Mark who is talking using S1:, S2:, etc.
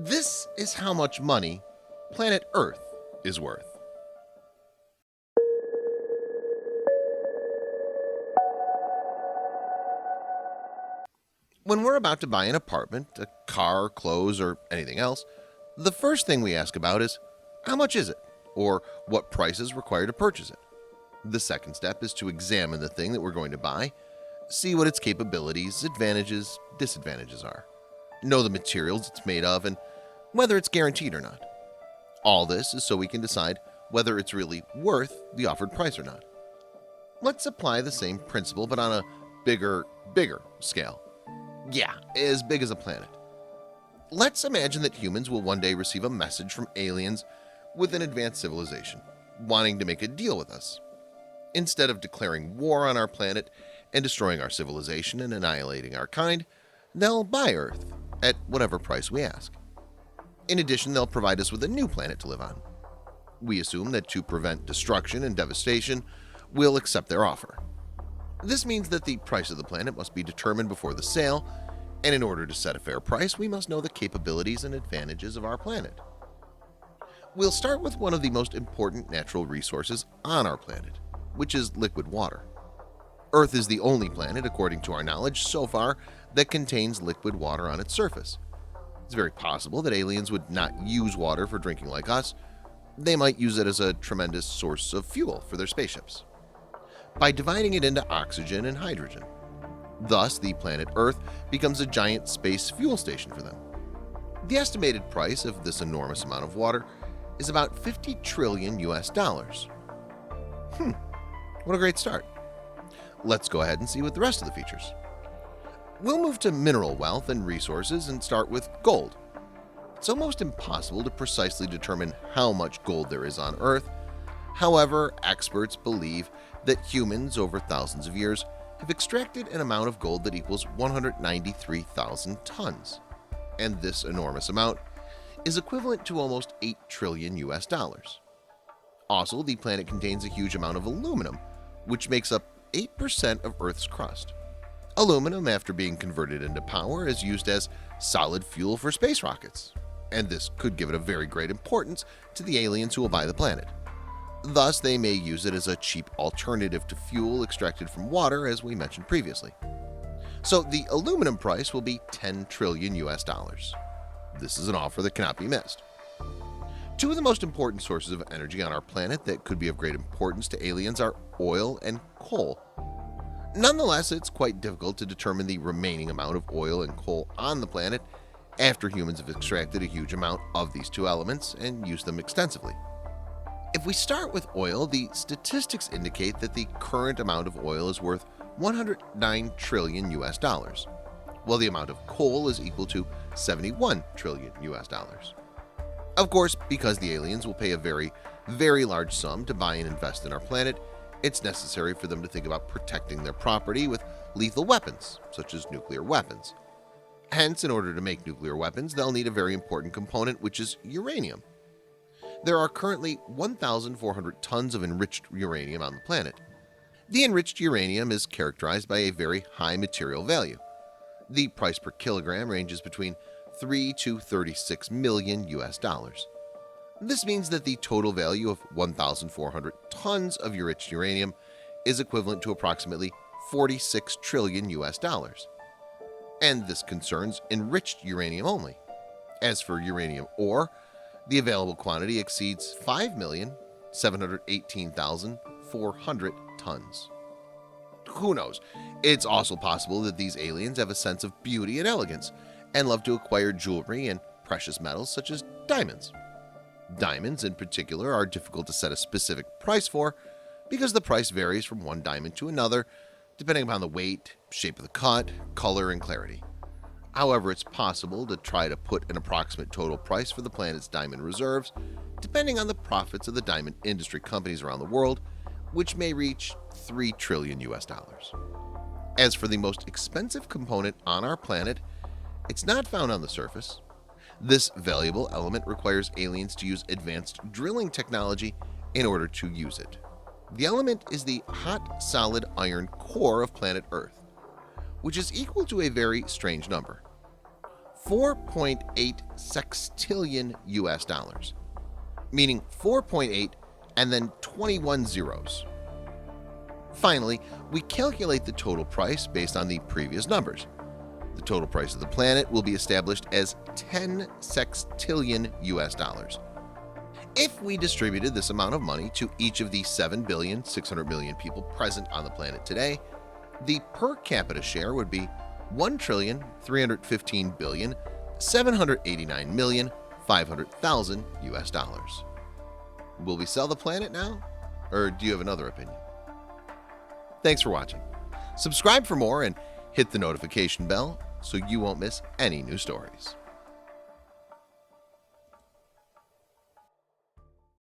S1: This is how much money planet Earth is worth. When we're about to buy an apartment, a car, clothes, or anything else, the first thing we ask about is, how much is it? Or what price is required to purchase it? The second step is to examine the thing that we're going to buy, see what its capabilities, advantages, disadvantages are, know the materials it's made of, and whether it's guaranteed or not. All this is so we can decide whether it's really worth the offered price or not. Let's apply the same principle but on a bigger scale. Yeah, as big as a planet. Let's imagine that humans will one day receive a message from aliens with an advanced civilization, wanting to make a deal with us. Instead of declaring war on our planet and destroying our civilization and annihilating our kind, they'll buy Earth at whatever price we ask. In addition, they'll provide us with a new planet to live on. We assume that to prevent destruction and devastation, we'll accept their offer. This means that the price of the planet must be determined before the sale, and in order to set a fair price, we must know the capabilities and advantages of our planet. We'll start with one of the most important natural resources on our planet, which is liquid water. Earth is the only planet, according to our knowledge so far, that contains liquid water on its surface. It's very possible that aliens would not use water for drinking like us. They might use it as a tremendous source of fuel for their spaceships, by dividing it into oxygen and hydrogen. Thus, the planet Earth becomes a giant space fuel station for them. The estimated price of this enormous amount of water is about 50 trillion US dollars. What a great start. Let's go ahead and see what the rest of the features. We'll move to mineral wealth and resources and start with gold. It's almost impossible to precisely determine how much gold there is on Earth. However, experts believe that humans over thousands of years have extracted an amount of gold that equals 193,000 tons. And this enormous amount is equivalent to almost 8 trillion US dollars. Also, the planet contains a huge amount of aluminum, which makes up 8% of Earth's crust. Aluminum, after being converted into power, is used as solid fuel for space rockets, and this could give it a very great importance to the aliens who will buy the planet. Thus, they may use it as a cheap alternative to fuel extracted from water, as we mentioned previously. So the aluminum price will be 10 trillion US dollars. This is an offer that cannot be missed. Two of the most important sources of energy on our planet that could be of great importance to aliens are oil and coal. Nonetheless, it's quite difficult to determine the remaining amount of oil and coal on the planet after humans have extracted a huge amount of these two elements and used them extensively. If we start with oil, the statistics indicate that the current amount of oil is worth 109 trillion US dollars, while the amount of coal is equal to 71 trillion US dollars. Of course, because the aliens will pay a very large sum to buy and invest in our planet, it's necessary for them to think about protecting their property with lethal weapons, such as nuclear weapons. Hence, in order to make nuclear weapons, they'll need a very important component, which is uranium. There are currently 1,400 tons of enriched uranium on the planet. The enriched uranium is characterized by a very high material value. The price per kilogram ranges between 3 to 36 million US dollars. This means that the total value of 1,400 tons of enriched uranium is equivalent to approximately 46 trillion US dollars. And this concerns enriched uranium only. As for uranium ore, the available quantity exceeds 5,718,400 tons. Who knows? It's also possible that these aliens have a sense of beauty and elegance and love to acquire jewelry and precious metals such as diamonds. Diamonds in particular are difficult to set a specific price for because the price varies from one diamond to another depending upon the weight, shape of the cut, color, and clarity. However, it's possible to try to put an approximate total price for the planet's diamond reserves, depending on the profits of the diamond industry companies around the world, which may reach 3 trillion US dollars. As for the most expensive component on our planet, it's not found on the surface. This valuable element requires aliens to use advanced drilling technology in order to use it. The element is the hot solid iron core of planet Earth, which is equal to a very strange number, 4.8 sextillion US dollars, meaning 4.8 and then 21 zeros. Finally, we calculate the total price based on the previous numbers. The total price of the planet will be established as 10 sextillion US dollars. If we distributed this amount of money to each of the 7,600,000,000 people present on the planet today, the per capita share would be 1,315,789,500,000 US dollars. Will we sell the planet now? Or do you have another opinion? Thanks for watching. Subscribe for more and hit the notification bell so you won't miss any new stories.